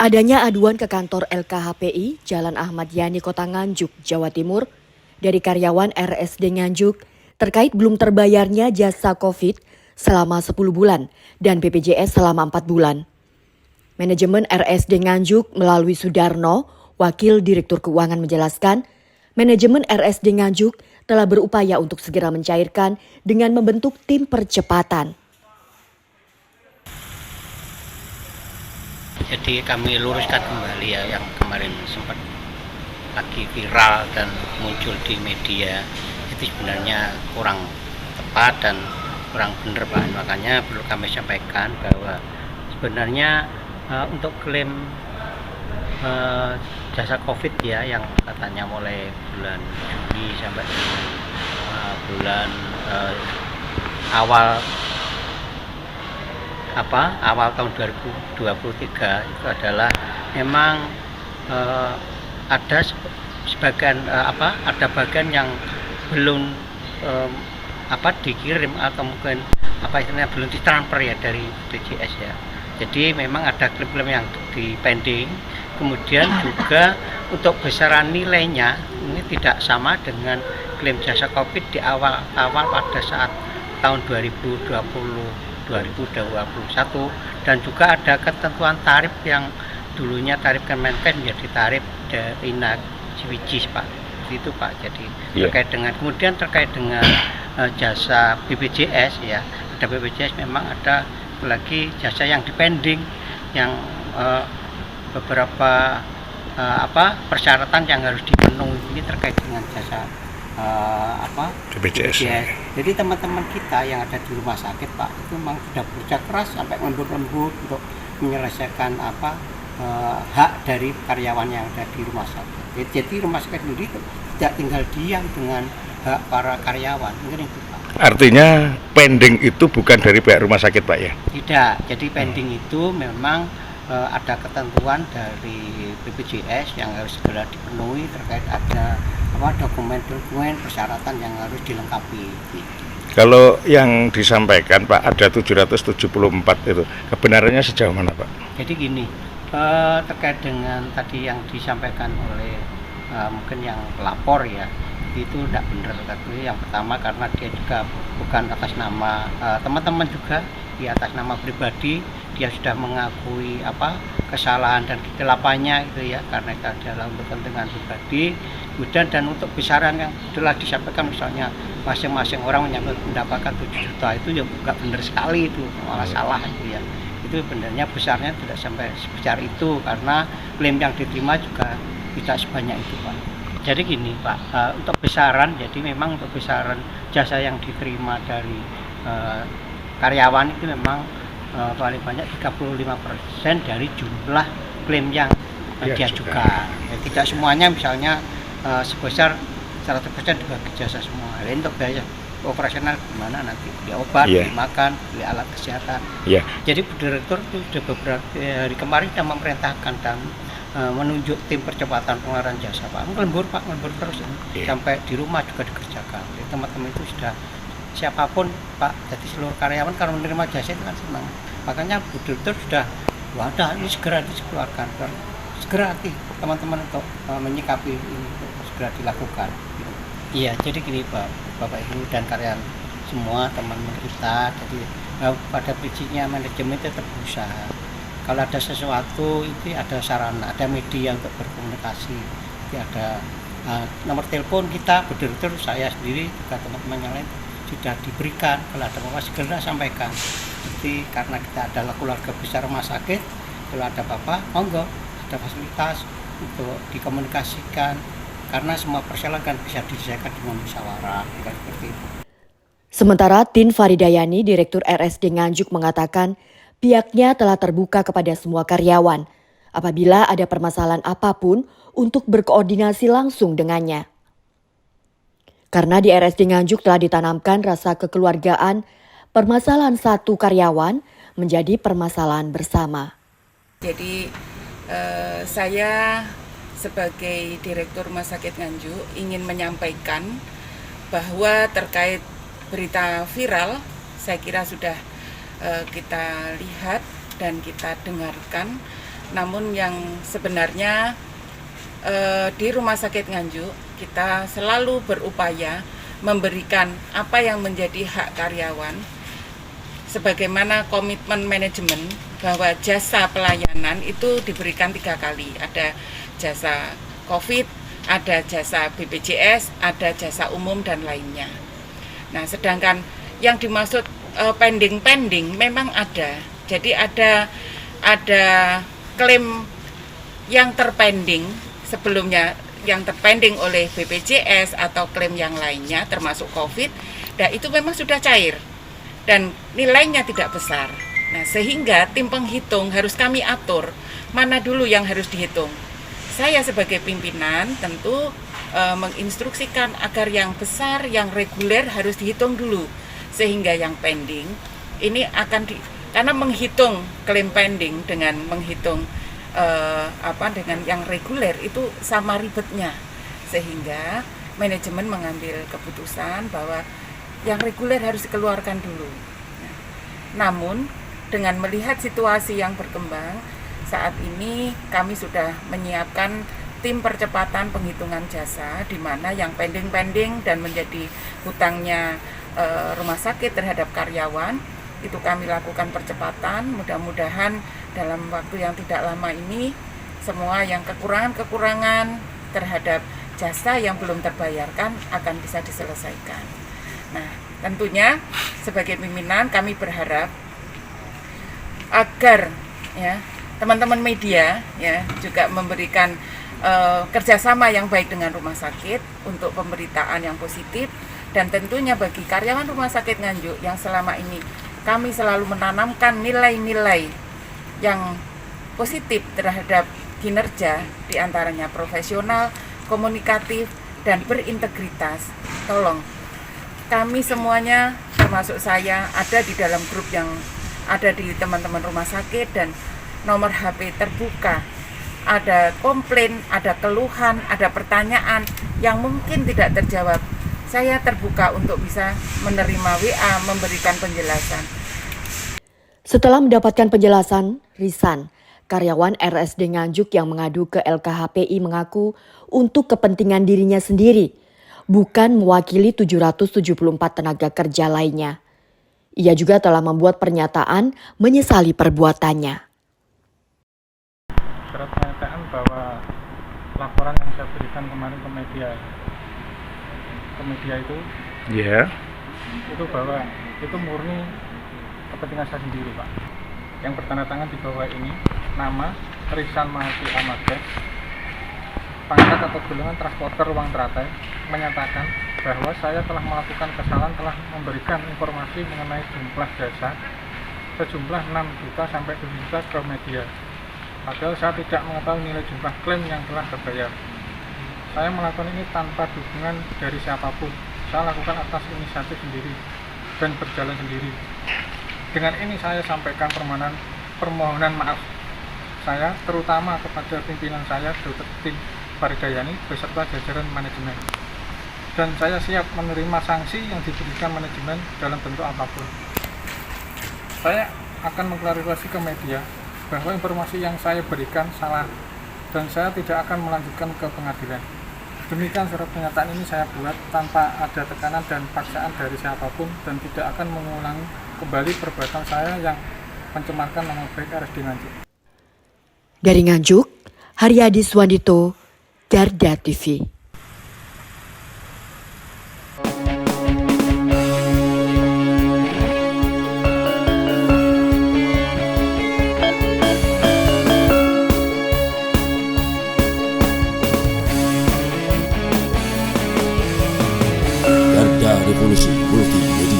Adanya aduan ke kantor LKHPI Jalan Ahmad Yani Kota Nganjuk, Jawa Timur dari karyawan RSD Nganjuk terkait belum terbayarnya jasa COVID selama 10 bulan dan BPJS selama 4 bulan. Manajemen RSD Nganjuk melalui Sudarno, Wakil Direktur Keuangan menjelaskan, manajemen RSD Nganjuk telah berupaya untuk segera mencairkan dengan membentuk tim percepatan. Jadi kami luruskan kembali ya yang kemarin sempat lagi viral dan muncul di media, itu sebenarnya kurang tepat dan kurang benar Pak. Makanya perlu kami sampaikan bahwa sebenarnya untuk klaim jasa COVID ya yang katanya mulai bulan Juli sampai dengan bulan awal tahun 2023 itu adalah memang ada sebagian ada bagian yang belum dikirim atau mungkin istilahnya belum ditransfer ya dari BPJS ya. Jadi memang ada klaim-klaim yang di pending. Kemudian juga untuk besaran nilainya ini tidak sama dengan klaim jasa COVID di awal pada saat tahun 2021 dan juga ada ketentuan tarif yang dulunya tarif Kemenkes menjadi tarif dari Ciwijis Pak, itu Pak. Jadi terkait dengan jasa BPJS ya, ada BPJS memang ada lagi jasa yang dipending yang beberapa persyaratan yang harus dipenuhi ini terkait dengan jasa BPJS. Jadi teman-teman kita yang ada di rumah sakit Pak itu memang sudah bekerja keras sampai lembut-lembut untuk menyelesaikan hak dari karyawan yang ada di rumah sakit. Jadi rumah sakit sendiri tidak tinggal diam dengan hak para karyawan, mungkin itu Pak. Artinya pending itu bukan dari pihak rumah sakit Pak ya? Tidak, jadi pending itu memang ada ketentuan dari BPJS yang harus segera dipenuhi terkait ada dokumen-dokumen persyaratan yang harus dilengkapi. Kalau yang disampaikan Pak ada 774 itu, kebenarannya sejauh mana Pak? Jadi gini, terkait dengan tadi yang disampaikan oleh mungkin yang pelapor ya, itu tidak benar. Tapi yang pertama karena dia juga bukan atas nama teman-teman juga, di atas nama pribadi dia sudah mengakui kesalahan dan kekeliruannya itu ya, karena itu adalah untuk kepentingan pribadi. Kemudian dan untuk besaran yang telah disampaikan misalnya masing-masing orang mendapatkan 7 juta itu ya enggak benar sekali, itu malah salah itu ya. Itu sebenarnya besarnya tidak sampai sebesar itu karena klaim yang diterima juga tidak sebanyak itu Pak. Jadi gini Pak, untuk besaran, jadi memang untuk besaran jasa yang diterima dari karyawan itu memang paling banyak 35% dari jumlah klaim yang diajukan. Ya, tidak semuanya misalnya sebesar 100% dibagi jasa semua. Lain untuk biaya operasional gimana nanti, beli obat, beli makan, beli alat kesehatan. Jadi Bu Direktur itu sudah beberapa hari kemarin sudah memerintahkan dan menunjuk tim percepatan pengeluaran jasa Pak. Lembur terus sampai di rumah juga dikerjakan. Jadi teman-teman itu sudah siapapun Pak, jadi seluruh karyawan kalau menerima jasa itu kan senang. Makanya Bu Direktur sudah ini segera dikeluarkan, segera teman-teman untuk menyikapi ini untuk segera dilakukan. Iya, jadi gini Pak, Bapak Ibu dan karyawan semua teman-teman kita, jadi pada prinsipnya manajemen itu tetap berusaha. Kalau ada sesuatu itu ada sarana, ada media untuk berkomunikasi, jadi ada nomor telepon kita, Bu Direktur, saya sendiri juga teman-teman yang lain sudah diberikan. Kalau ada apa-apa segera sampaikan. Jadi karena kita adalah keluarga besar rumah sakit, kalau ada apa-apa monggo ada fasilitas untuk dikomunikasikan karena semua persoalan kan bisa diselesaikan dengan musyawarah seperti itu. Sementara Tin Faridayani, Direktur RSD Nganjuk mengatakan pihaknya telah terbuka kepada semua karyawan apabila ada permasalahan apapun untuk berkoordinasi langsung dengannya. Karena di RSD Nganjuk telah ditanamkan rasa kekeluargaan, permasalahan satu karyawan menjadi permasalahan bersama. Jadi saya sebagai Direktur Rumah Sakit Nganjuk ingin menyampaikan bahwa terkait berita viral, saya kira sudah kita lihat dan kita dengarkan Namun yang sebenarnya di Rumah Sakit Nganjuk kita selalu berupaya memberikan apa yang menjadi hak karyawan sebagaimana komitmen manajemen bahwa jasa pelayanan itu diberikan 3 kali. Ada jasa COVID, ada jasa BPJS, ada jasa umum dan lainnya. Nah, sedangkan yang dimaksud pending memang ada. Jadi ada klaim yang terpending sebelumnya, yang terpending oleh BPJS atau klaim yang lainnya termasuk COVID, dan itu memang sudah cair dan nilainya tidak besar. Nah, sehingga tim penghitung harus kami atur mana dulu yang harus dihitung. Saya sebagai pimpinan tentu menginstruksikan agar yang besar, yang reguler harus dihitung dulu, sehingga yang pending ini karena menghitung klaim pending dengan menghitung dengan yang reguler itu sama ribetnya, sehingga manajemen mengambil keputusan bahwa yang reguler harus dikeluarkan dulu. Namun dengan melihat situasi yang berkembang saat ini, kami sudah menyiapkan tim percepatan penghitungan jasa, di mana yang pending dan menjadi hutangnya rumah sakit terhadap karyawan itu kami lakukan percepatan. Mudah-mudahan dalam waktu yang tidak lama ini semua yang kekurangan terhadap jasa yang belum terbayarkan akan bisa diselesaikan. Nah, tentunya sebagai pimpinan kami berharap agar teman-teman media juga memberikan kerjasama yang baik dengan rumah sakit untuk pemberitaan yang positif, dan tentunya bagi karyawan Rumah Sakit Nganjuk yang selama ini kami selalu menanamkan nilai-nilai yang positif terhadap kinerja, diantaranya profesional, komunikatif, dan berintegritas. Tolong, kami semuanya termasuk saya ada di dalam grup yang ada di teman-teman rumah sakit, dan nomor HP terbuka. Ada komplain, ada keluhan, ada pertanyaan yang mungkin tidak terjawab. Saya terbuka untuk bisa menerima WA, memberikan penjelasan. Setelah mendapatkan penjelasan, Risan, karyawan RSD Nganjuk yang mengadu ke LKHPI mengaku untuk kepentingan dirinya sendiri, bukan mewakili 774 tenaga kerja lainnya. Ia juga telah membuat pernyataan menyesali perbuatannya. Surat pernyataan bahwa laporan yang saya berikan kemarin ke media itu, itu bahwa itu murni kepentingan saya sendiri, Pak. Yang bertanda tangan di bawah ini nama Risan Mahasi Amades, pangkat atau golongan transporter uang teratai, menyatakan bahwa saya telah melakukan kesalahan, telah memberikan informasi mengenai jumlah jasa sejumlah 6 juta sampai 7 juta ke media. Padahal saya tidak mengetahui nilai jumlah klaim yang telah terbayar. Saya melakukan ini tanpa dukungan dari siapapun. Saya lakukan atas inisiatif sendiri dan berjalan sendiri. Dengan ini saya sampaikan permohonan maaf saya terutama kepada pimpinan saya, Dr. Tim Faridayani beserta jajaran manajemen. Dan saya siap menerima sanksi yang diberikan manajemen dalam bentuk apapun. Saya akan mengklarifikasi ke media bahwa informasi yang saya berikan salah dan saya tidak akan melanjutkan ke pengadilan. Demikian surat pernyataan ini saya buat tanpa ada tekanan dan paksaan dari siapapun dan tidak akan mengulangi kembali perbuatan saya yang mencemarkan nama baik RSD Nganjuk. Dari Nganjuk, Haryadi Swandito, Garda TV. Garda Revolusi Multimedia.